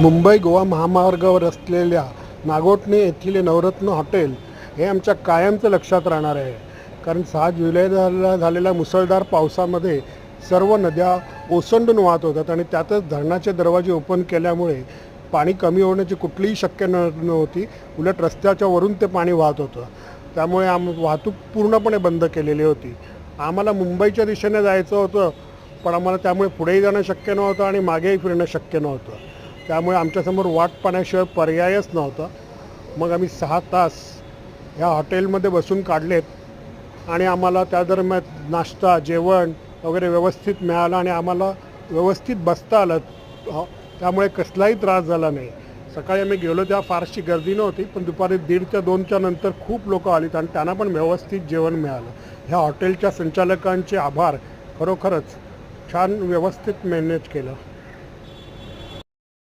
मुंबई गोवा महामार्गावर असलेल्या नागोठणे येथील नवरत्न हॉटेल हे आमच्या कायमचं लक्षात राहणार आहे. कारण 6 जुलैला झालेल्या मुसळधार पावसामध्ये सर्व नद्या ओसंडून वाहत होतात आणि त्यातच धरणाचे दरवाजे ओपन केल्यामुळे पाणी कमी होण्याची कुठलीही शक्यता नव्हती. उलट रस्त्याच्या वरून ते पाणी वाहत होतं. त्यामुळे वाहतूक पूर्णपणे बंद केलेली होती. आम्हाला मुंबईच्या दिशेने जायचं होतं, पण आम्हाला त्यामुळे पुढेही जाणं शक्य नव्हतं आणि मागेही फिरणं शक्य नव्हतं. त्यामुळे आमच्यासमोर वाट पाहण्याशिवाय पर्यायच नव्हता. मग आम्ही 6 तास ह्या हॉटेलमध्ये बसून काढलेत आणि आम्हाला त्या दरम्यान नाश्ता जेवण वगैरे व्यवस्थित मिळालं आणि आम्हाला व्यवस्थित बसता आलं. त्यामुळे कसलाही त्रास झाला नाही. सकाळी आम्ही गेलो तेव्हा फारशी गर्दी नव्हती, पण दुपारी 1:30 ते 2च्या नंतर खूप लोक आलीत आणि त्यांना पण व्यवस्थित जेवण मिळालं. ह्या हॉटेलच्या संचालकांचे आभार. खरोखरच छान व्यवस्थित मॅनेज केलं.